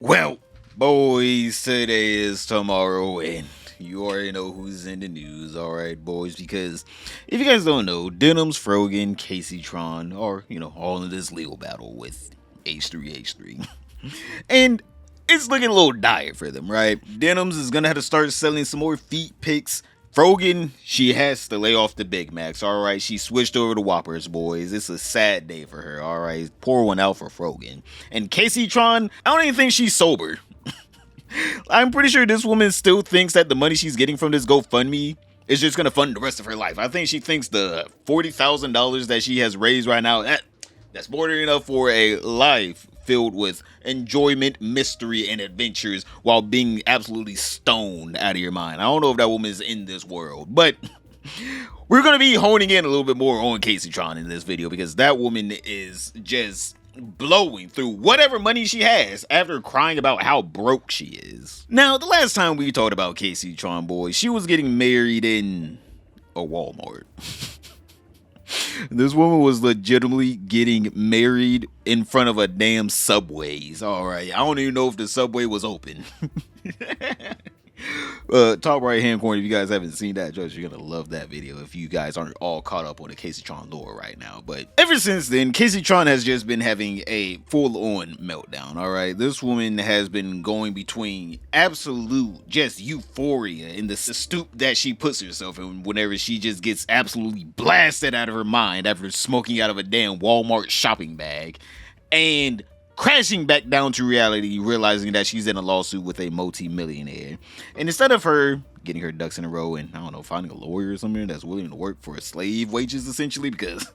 Well, boys, today is tomorrow, and you already know who's in the news, alright, boys? Because if you guys don't know, Denims, Frogan, Caseytron are, all in this legal battle with H3H3. And it's looking a little dire for them, right? Denims is gonna have to start selling some more feet pics. Frogan, she has to lay off the Big Macs, alright? She switched over to Whoppers, boys. It's a sad day for her, alright? Pour one out for Frogan. And Kaceytron, I don't even think she's sober. I'm pretty sure this woman still thinks that the money she's getting from this GoFundMe is just gonna fund the rest of her life. I think she thinks the $40,000 that she has raised right now, that's more than enough for a life filled with enjoyment, mystery, and adventures while being absolutely stoned out of your mind. I don't know if that woman is in this world, but we're going to be honing in a little bit more on Kaceytron in this video because that woman is just blowing through whatever money she has after crying about how broke she is. Now, the last time we talked about Kaceytron, boys, she was getting married in a Walmart. This woman was legitimately getting married in front of a damn Subways. All right, I don't even know if the Subway was open. Top right hand corner, if you guys haven't seen that, Judge, you're gonna love that video if you guys aren't all caught up on the Kaceytron lore right now. But ever since then, Kaceytron has just been having a full-on meltdown. All right, this woman has been going between absolute just euphoria in the stoop that she puts herself in whenever she just gets absolutely blasted out of her mind after smoking out of a damn Walmart shopping bag, and crashing back down to reality, realizing that she's in a lawsuit with a multi-millionaire. And instead of her getting her ducks in a row and, I don't know, finding a lawyer or something that's willing to work for slave wages, essentially, because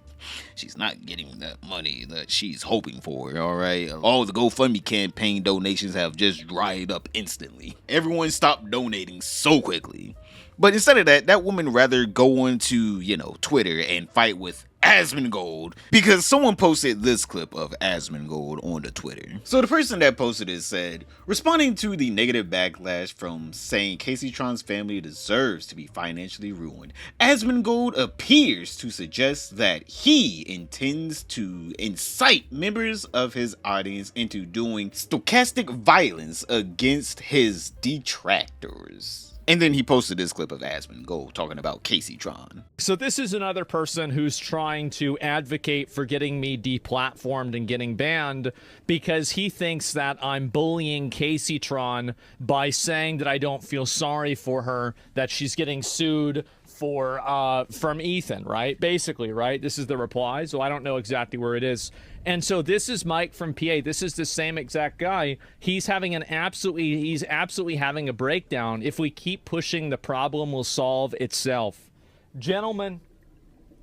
she's not getting that money that she's hoping for, all right? All the GoFundMe campaign donations have just dried up instantly. Everyone stopped donating so quickly. But instead of that, that woman rather go on to, Twitter and fight with Asmongold, because someone posted this clip of Asmongold on the Twitter. So the person that posted it said, responding to the negative backlash from saying Kaceytron's family deserves to be financially ruined, Asmongold appears to suggest that he intends to incite members of his audience into doing stochastic violence against his detractors. And then he posted this clip of Asmongold talking about Kaceytron. So this is another person who's trying to advocate for getting me deplatformed and getting banned because he thinks that I'm bullying Kaceytron by saying that I don't feel sorry for her, that she's getting sued for from Ethan, right? Basically, right? This is the reply, so I don't know exactly where it is. And so this is Mike from PA. This is the same exact guy. He's absolutely having a breakdown. If we keep pushing, the problem will solve itself. Gentlemen,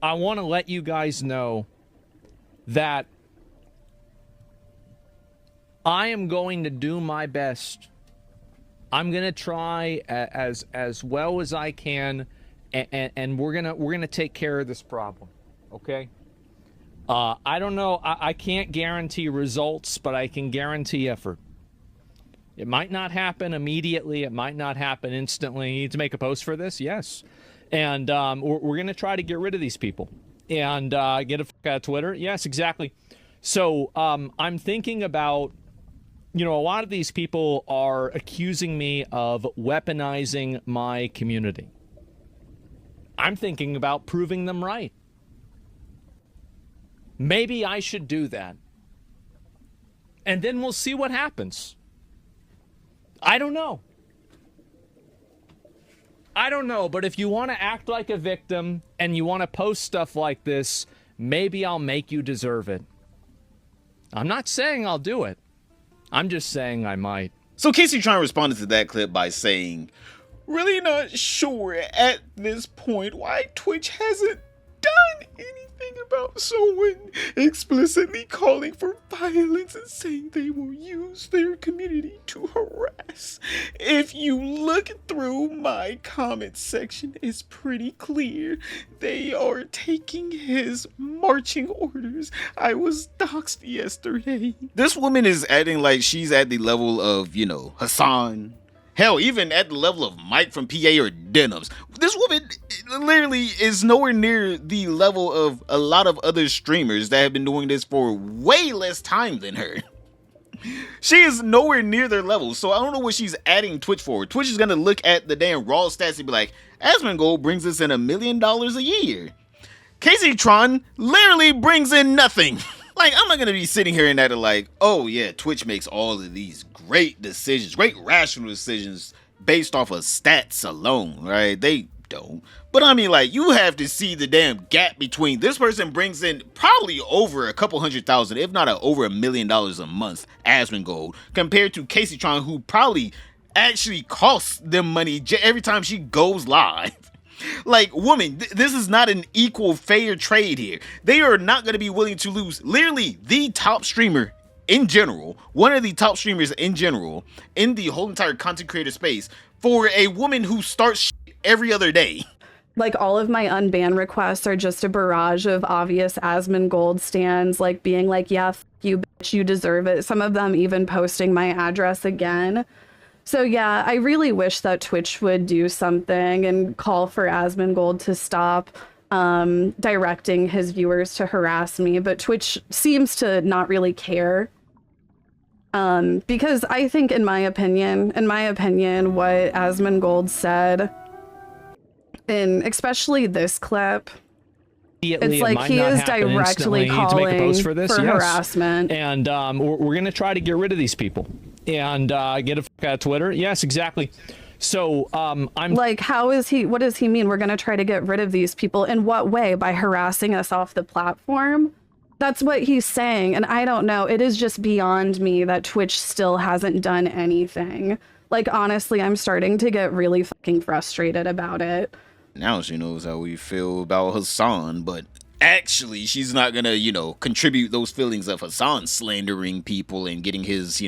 I want to let you guys know that I am going to do my best. I'm going to try as well as I can, and we're gonna take care of this problem, okay? I don't know. I can't guarantee results, but I can guarantee effort. It might not happen immediately. It might not happen instantly. You need to make a post for this? Yes. And we're going to try to get rid of these people and get a fuck out of Twitter. Yes, exactly. So I'm thinking about, a lot of these people are accusing me of weaponizing my community. I'm thinking about proving them right. Maybe I should do that. And then we'll see what happens. I don't know. But if you want to act like a victim and you want to post stuff like this, maybe I'll make you deserve it. I'm not saying I'll do it. I'm just saying I might. So Kaceytron responded to that clip by saying, really not sure at this point why Twitch hasn't done anything about someone explicitly calling for violence and saying they will use their community to harass. If you look through my comment section, it's pretty clear they are taking his marching orders. I was doxxed yesterday. This woman is acting like she's at the level of, Hassan. Hell, even at the level of Mike from PA or Denims. This woman literally is nowhere near the level of a lot of other streamers that have been doing this for way less time than her. She is nowhere near their level, so I don't know what she's adding Twitch for. Twitch is gonna look at the damn raw stats and be like, Asmongold brings us in $1 million a year. Kaceytron literally brings in nothing. Like, I'm not gonna be sitting here and that like, oh yeah, Twitch makes all of these great decisions, great rational decisions based off of stats alone, right? They don't. But I mean, like, you have to see the damn gap between this person brings in probably over a couple $100,000, if not over $1 million a month, Asmongold, compared to Kaceytron, who probably actually costs them money every time she goes live. Like, woman, this is not an equal fair trade here. They are not going to be willing to lose literally the top streamer in general, one of the top streamers in general, in the whole entire content creator space, for a woman who starts shit every other day. Like, all of my unban requests are just a barrage of obvious Asmongold stands, like being like, yeah, f you bitch, you deserve it. Some of them even posting my address again. So yeah, I really wish that Twitch would do something and call for Asmongold to stop directing his viewers to harass me, but Twitch seems to not really care. Because I think, in my opinion, what Asmongold said, and especially this clip, it's like he is directly calling for harassment. And we're going to try to get rid of these people and get a fuck out of Twitter. Yes, exactly. So I'm like, what does he mean? We're going to try to get rid of these people. In what way? By harassing us off the platform? That's what he's saying. And I don't know. It is just beyond me that Twitch still hasn't done anything. Like, honestly, I'm starting to get really fucking frustrated about it. Now she knows how we feel about Hassan, but actually she's not gonna, contribute those feelings of Hassan slandering people and getting his,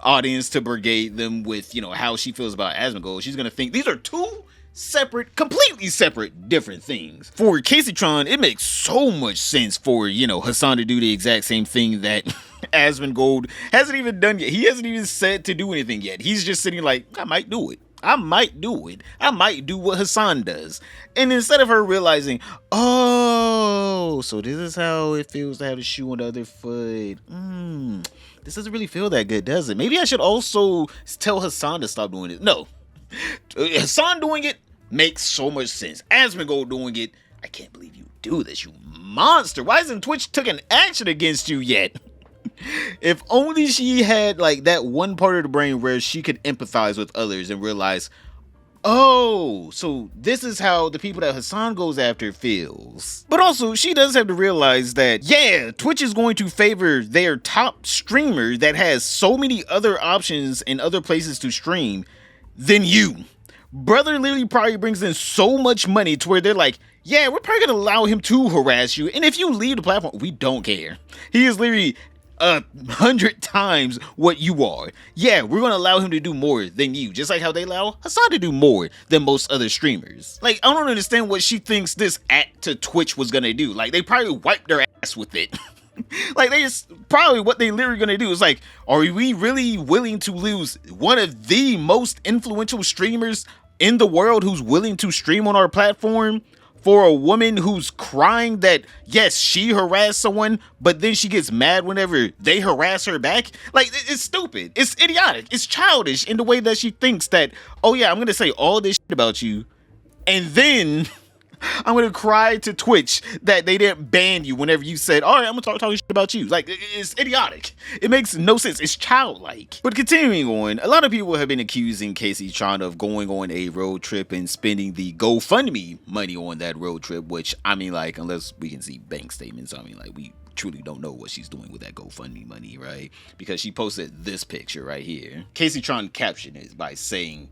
audience to brigade them with, how she feels about Asmongold. She's gonna think these are two separate, completely separate, different things. For Caseytron, it makes so much sense for, Hassan to do the exact same thing that Asmongold hasn't even done yet. He hasn't even said to do anything yet. He's just sitting like, I might do it. I might do it. I might do what Hassan does. And instead of her realizing, oh, so this is how it feels to have a shoe on the other foot. This doesn't really feel that good, does it? Maybe I should also tell Hassan to stop doing it. No. Hassan doing it makes so much sense. Asmongold doing it, I can't believe you do this, you monster. Why hasn't Twitch taken action against you yet? If only she had like that one part of the brain where she could empathize with others and realize, oh, so this is how the people that Hassan goes after feels. But also, she does have to realize that, yeah, Twitch is going to favor their top streamer that has so many other options and other places to stream than you. Brother literally probably brings in so much money to where they're like, yeah, we're probably gonna allow him to harass you, and if you leave the platform, we don't care. He is literally 100 times what you are. Yeah, we're gonna allow him to do more than you, just like how they allow Hassan to do more than most other streamers. Like, I don't understand what she thinks this act to Twitch was gonna do. Like, they probably wiped their ass with it. Like, they just probably what they literally gonna do is like, are we really willing to lose one of the most influential streamers in the world who's willing to stream on our platform for a woman who's crying that, yes, she harassed someone, but then she gets mad whenever they harass her back? Like, it's stupid. It's idiotic. It's childish in the way that she thinks that, oh yeah, I'm gonna say all this shit about you, and then I'm gonna cry to Twitch that they didn't ban you whenever you said, all right, I'm gonna talk shit about you. Like, it's idiotic. It makes no sense. It's childlike. But continuing on, a lot of people have been accusing Kaceytron of going on a road trip and spending the GoFundMe money on that road trip, which, I mean, like, unless we can see bank statements, I mean, like, we truly don't know what she's doing with that GoFundMe money, right? Because she posted this picture right here. Kaceytron captioned it by saying,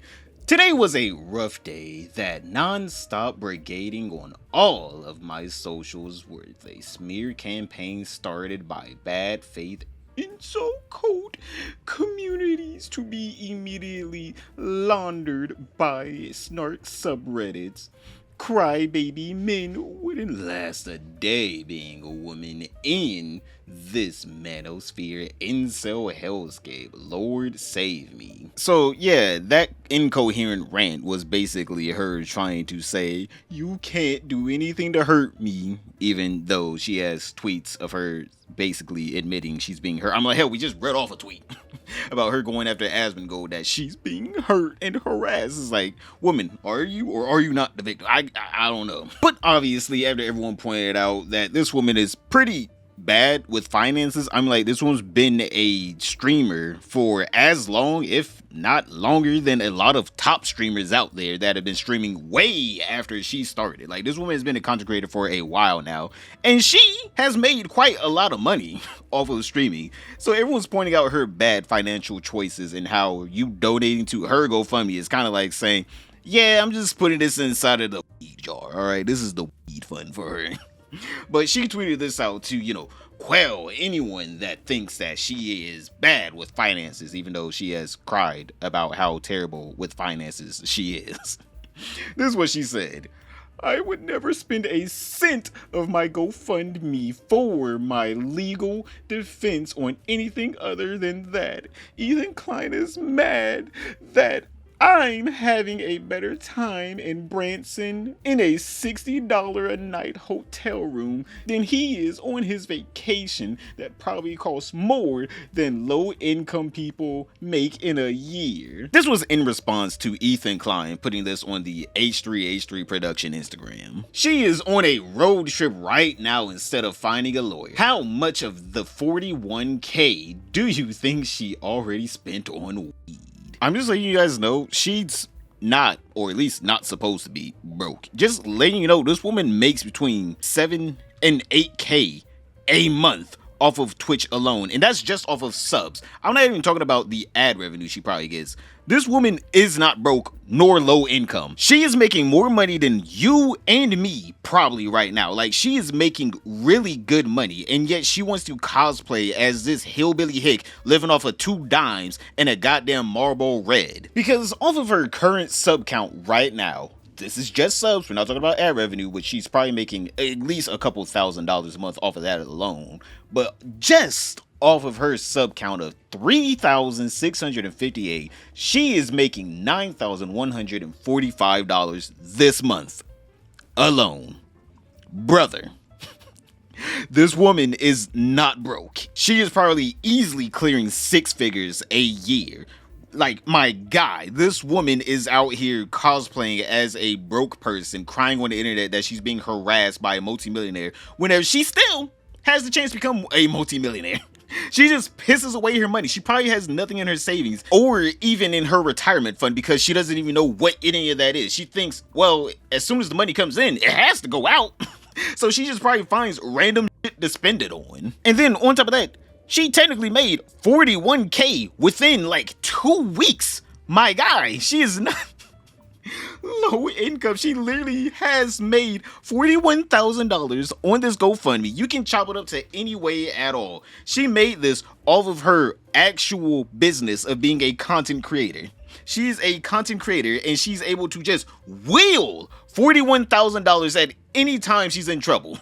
today was a rough day that non-stop brigading on all of my socials with a smear campaign started by bad faith in so-called communities to be immediately laundered by snark subreddits. Crybaby men wouldn't last a day being a woman in this manosphere incel hellscape. Lord save me. So yeah, that incoherent rant was basically her trying to say, you can't do anything to hurt me, even though she has tweets of her basically admitting she's being hurt. I'm like, hell, we just read off a tweet about her going after Asmongold that she's being hurt and harassed. It's like, woman, are you or are you not the victim? I don't know. But obviously, after everyone pointed out that this woman is pretty bad with finances, I'm like, this one's been a streamer for as long, if not longer, than a lot of top streamers out there that have been streaming way after she started. Like, this woman has been a content creator for a while now, and she has made quite a lot of money off of streaming. So everyone's pointing out her bad financial choices and how you donating to her GoFundMe is kind of like saying, yeah, I'm just putting this inside of the weed jar. All right, this is the weed fund for her. But she tweeted this out to, quell anyone that thinks that she is bad with finances, even though she has cried about how terrible with finances she is. This is what she said. I would never spend a cent of my GoFundMe for my legal defense on anything other than that. Ethan Klein is mad that I'm having a better time in Branson in a $60 a night hotel room than he is on his vacation that probably costs more than low income people make in a year. This was in response to Ethan Klein putting this on the H3H3 production Instagram. She is on a road trip right now instead of finding a lawyer. How much of the 41K do you think she already spent on weed? I'm just letting you guys know she's not, or at least not supposed to be, broke. Just letting you know, this woman makes between 7 and 8K a month off of Twitch alone, and that's just off of subs. I'm not even talking about the ad revenue she probably gets. This woman is not broke nor low income. She is making more money than you and me probably right now. Like, she is making really good money, and yet she wants to cosplay as this hillbilly hick living off of 2 dimes and a goddamn Marlboro Red. Because off of her current sub count right now, this is just subs, we're not talking about ad revenue, which she's probably making at least a couple $1,000s a month off of that alone. But just off of her sub count of 3,658, she is making $9,145 this month alone. Brother, this woman is not broke. She is probably easily clearing 6 figures a year. Like, my guy, this woman is out here cosplaying as a broke person, crying on the internet that she's being harassed by a multimillionaire, whenever she still has the chance to become a multimillionaire. She just pisses away her money. She probably has nothing in her savings or even in her retirement fund because she doesn't even know what any of that is. She thinks, well, as soon as the money comes in, it has to go out. So she just probably finds random shit to spend it on. And then on top of that, she technically made 41K within like 2 weeks. My guy, she is not low income. She literally has made $41,000 on this GoFundMe. You can chop it up to any way at all. She made this off of her actual business of being a content creator. She's a content creator and she's able to just wheel $41,000 at any time she's in trouble.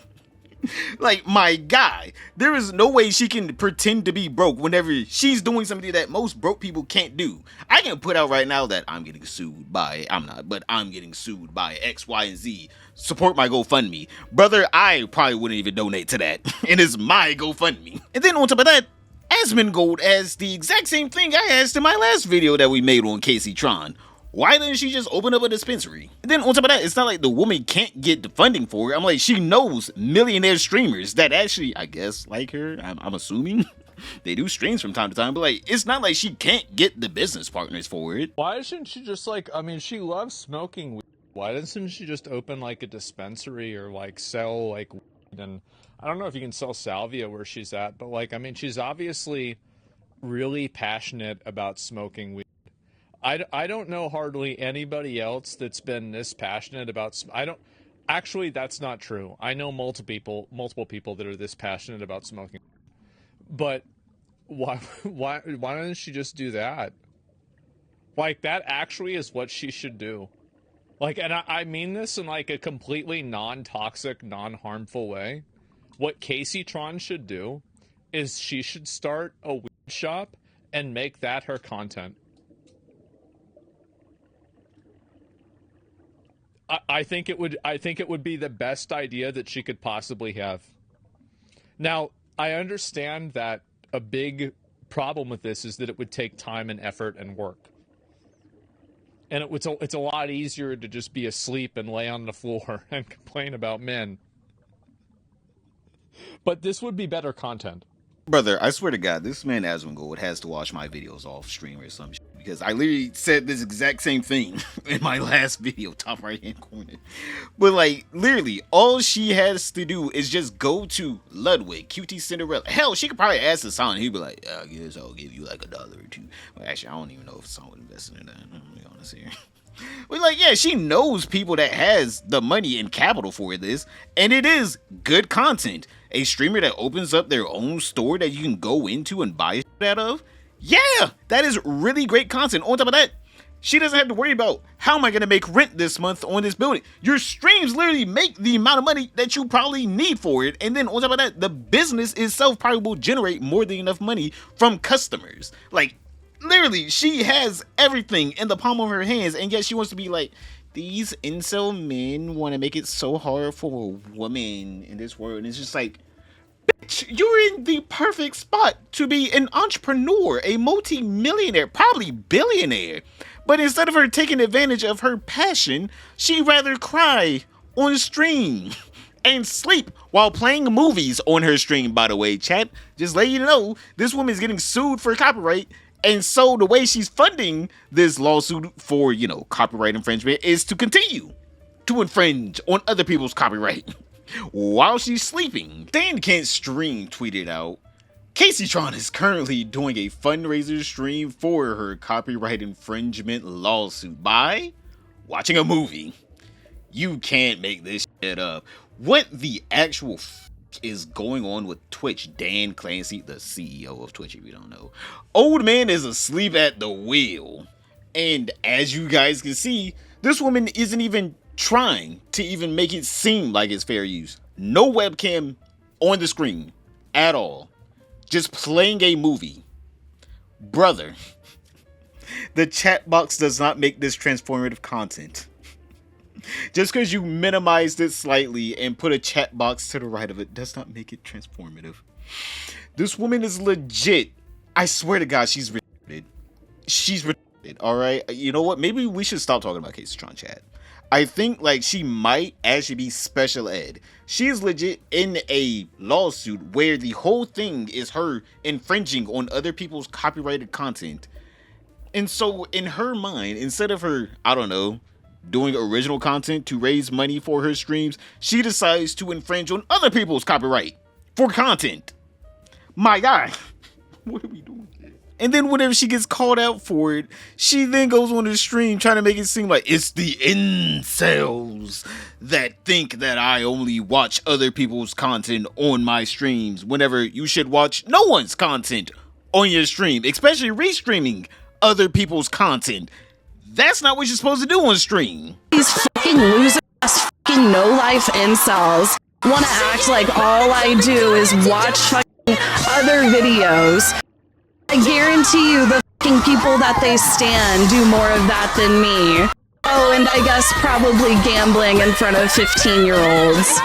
Like, my guy, there is no way she can pretend to be broke whenever she's doing something that most broke people can't do. I can put out right now that I'm getting sued by, I'm not, but I'm getting sued by X, Y, and Z. Support my GoFundMe. Brother, I probably wouldn't even donate to that. It is my GoFundMe. And then on top of that, Asmongold asked the exact same thing I asked in my last video that we made on Caseytron. Why didn't she just open up a dispensary? And then on top of that, it's not like the woman can't get the funding for it. I'm like, she knows millionaire streamers that actually, I guess, like her. I'm assuming they do streams from time to time, but like, it's not like she can't get the business partners for it. Why doesn't she just she loves smoking weed. Why doesn't she just open like a dispensary or like sell like weed? And I don't know if you can sell salvia where she's at, but she's obviously really passionate about smoking weed. I don't know hardly anybody else that's been this passionate about. Actually, that's not true. I know multiple people that are this passionate about smoking. But why doesn't she just do that? Like, that actually is what she should do. Like, and I mean this in like a completely non-toxic, non-harmful way. What Caseytron should do is she should start a weed shop and make that her content. I think it would be the best idea that she could possibly have. Now, I understand that a big problem with this is that it would take time and effort and work. And it's a lot easier to just be asleep and lay on the floor and complain about men. But this would be better content. Brother, I swear to God, this man Asmongold has to watch my videos off stream or some shit, because I literally said this exact same thing in my last video, top right hand corner. But like, literally, all she has to do is just go to Ludwig, QT Cinderella. Hell, she could probably ask the song, he'd be like, I guess I'll give you like $1 or $2. Well, actually, I don't even know if the song would invest in that. I'm gonna be honest here. But like, yeah, she knows people that has the money and capital for this, and it is good content. A streamer that opens up their own store that you can go into and buy shit out of, yeah, that is really great content. On top of that, she doesn't have to worry about, how am I going to make rent this month on this building? Your streams literally make the amount of money that you probably need for it, and then on top of that, the business itself probably will generate more than enough money from customers. Like, literally, she has everything in the palm of her hands, and yet she wants to be like, these incel men want to make it so hard for a woman in this world. And it's just like, bitch, you're in the perfect spot to be an entrepreneur, a multi-millionaire, probably billionaire. But instead of her taking advantage of her passion, she'd rather cry on stream and sleep while playing movies on her stream, by the way, chat. Just let you know, this woman's getting sued for copyright. And so the way she's funding this lawsuit for, you know, copyright infringement is to continue to infringe on other people's copyright while she's sleeping. Dan Can't Stream tweeted out, Kaceytron is currently doing a fundraiser stream for her copyright infringement lawsuit by watching a movie. You can't make this shit up. What the actual is going on with Twitch? Dan Clancy, the CEO of Twitch, if you don't know. Old man is asleep at the wheel. And as you guys can see, this woman isn't even trying to even make it seem like it's fair use. No webcam on the screen at all. Just playing a movie. Brother, the chat box does not make this transformative content. Just because you minimized it slightly and put a chat box to the right of it does not make it transformative. This woman is legit. I swear to God, she's retarded. She's retarded, alright? You know what? Maybe we should stop talking about Caseytron, chat. I think like she might actually be special ed. She is legit in a lawsuit where the whole thing is her infringing on other people's copyrighted content. And so in her mind, instead of her, I don't know, doing original content to raise money for her streams, she decides to infringe on other people's copyright for content. My God, what are we doing? And then whenever she gets called out for it, she then goes on the stream trying to make it seem like it's the incels that think that I only watch other people's content on my streams, whenever you should watch no one's content on your stream, especially restreaming other people's content. That's not what you're supposed to do on stream. These fucking loser ass fucking no life incels wanna act like all I do is watch fucking other videos. I guarantee you the fucking people that they stan do more of that than me. Oh, and I guess probably gambling in front of 15-year-olds.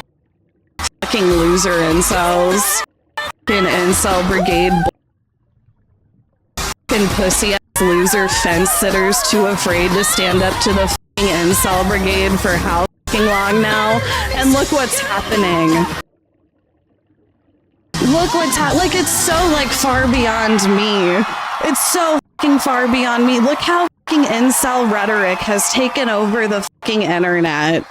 Fucking loser incels. Fucking incel brigade. Fucking pussy ass loser fence sitters too afraid to stand up to the fucking incel brigade for how fucking long now? And look what's happening. Look what's like, it's so like far beyond me. It's so fucking far beyond me. Look how fucking incel rhetoric has taken over the fucking internet.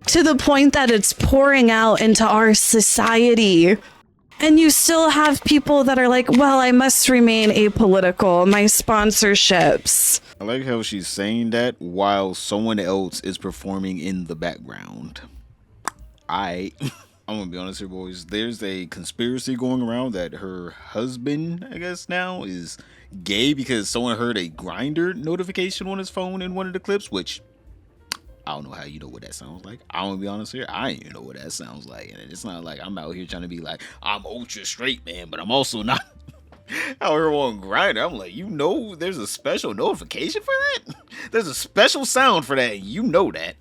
To the point that it's pouring out into our society. And you still have people that are like, well, I must remain apolitical. My sponsorships. I like how she's saying that while someone else is performing in the background. I'm gonna be honest here, boys. There's a conspiracy going around that her husband, I guess now, is gay because someone heard a Grindr notification on his phone in one of the clips, which I don't know how you know what that sounds like. I'm gonna be honest here. I ain't even know what that sounds like. And it's not like I'm out here trying to be like, I'm ultra straight, man, but I'm also not Out here on Grindr, I'm like, you know, there's a special notification for that. There's a special sound for that. You know that.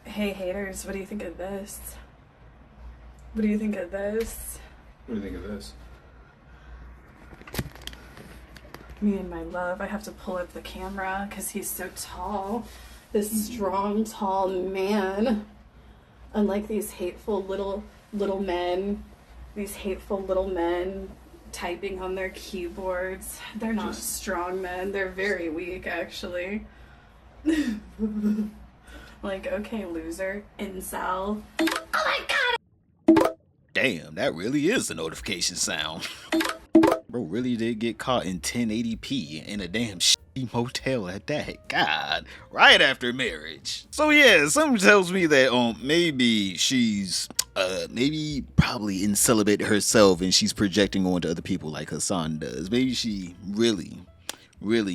Hey haters, what do you think of this? What do you think of this? What do you think of this? Me and my love. I have to pull up the camera because he's so tall. This strong, tall man. Unlike these hateful little men. These hateful little men typing on their keyboards. They're not strong men. They're very weak, actually. Like, okay, loser. Incel. Oh my god! Damn, that really is the notification sound. Bro really did get caught in 1080p in a damn shitty motel at that. God, right after marriage. So yeah, something tells me that maybe she's probably in celibate herself and she's projecting onto other people like Hassan does. Maybe she really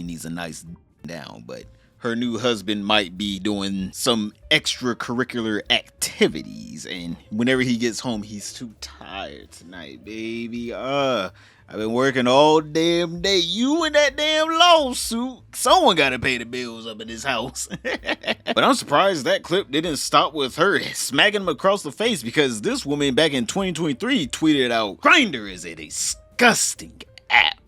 needs a nice down, but her new husband might be doing some extracurricular activities, and whenever he gets home, he's too tired tonight, baby. I've been working all damn day. You and that damn lawsuit. Someone gotta pay the bills up in this house. But I'm surprised that clip didn't stop with her smacking him across the face, because this woman back in 2023 tweeted out, "Grindr is a disgusting app."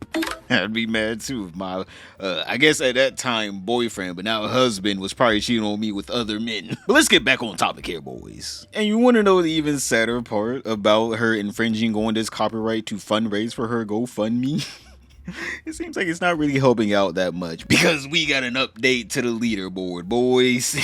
I'd be mad too if my, I guess at that time boyfriend, but now husband, was probably cheating on me with other men. But let's get back on topic here, boys. And you want to know the even sadder part about her infringing on this copyright to fundraise for her GoFundMe? It seems like it's not really helping out that much, because we got an update to the leaderboard, boys.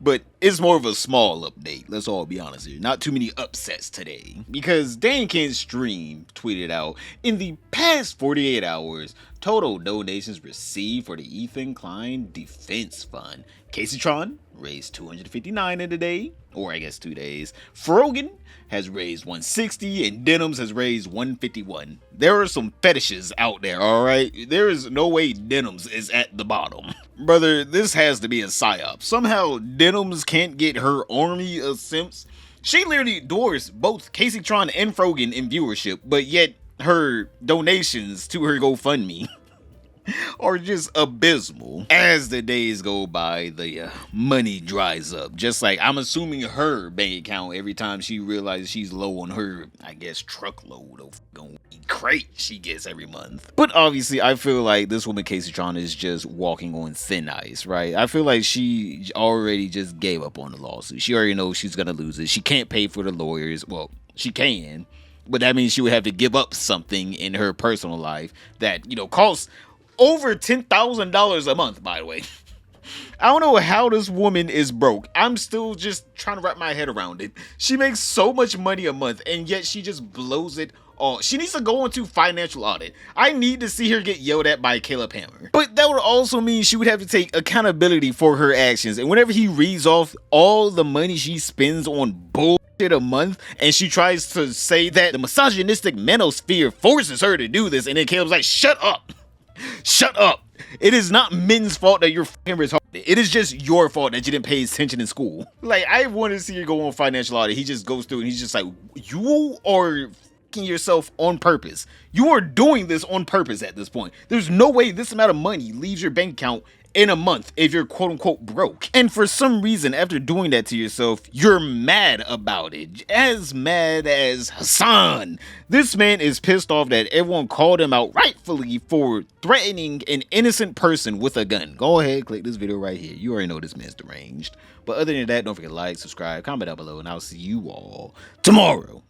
But it's more of a small update, let's all be honest here. Not too many upsets today, because Dan Kent's stream tweeted out, in the past 48 hours, total donations received for the Ethan Klein Defense Fund. Kaceytron raised $259 in a day, or I guess 2 days. Frogan has raised $160, and Denims has raised $151. There are some fetishes out there, alright? There is no way Denims is at the bottom. Brother, this has to be a psyop. Somehow Denims can't get her army of simps. She literally dwarfs both Kaceytron and Frogan in viewership, but yet her donations to her GoFundMe are just abysmal. As the days go by, the money dries up. Just like, I'm assuming her bank account, every time she realizes she's low on her, I guess, truckload of crate she gets every month. But obviously, I feel like this woman Kaceytron is just walking on thin ice, right? I feel like she already just gave up on the lawsuit. She already knows she's gonna lose it. She can't pay for the lawyers. Well, she can, but that means she would have to give up something in her personal life that, you know, costs over $10,000 a month, by the way. I don't know how this woman is broke. I'm still just trying to wrap my head around it. She makes so much money a month, and yet she just blows it all. She needs to go into financial audit. I need to see her get yelled at by Caleb Hammer. But that would also mean she would have to take accountability for her actions. And whenever he reads off all the money she spends on bullshit a month, and she tries to say that the misogynistic manosphere forces her to do this, and then Caleb's like, shut up. Shut up. It is not men's fault that you're fucking retarded. It is just your fault that you didn't pay attention in school. Like, I wanted to see her go on financial audit. He just goes through and he's just like, you are fucking yourself on purpose. You are doing this on purpose at this point. There's no way this amount of money leaves your bank account in a month if you're quote unquote broke. And for some reason, after doing that to yourself, you're mad about it. As mad as Hassan. This man is pissed off that everyone called him out rightfully for threatening an innocent person with a gun. Go ahead, click this video right here. You already know this man's deranged. But other than that, don't forget to like, subscribe, comment down below, and I'll see you all tomorrow.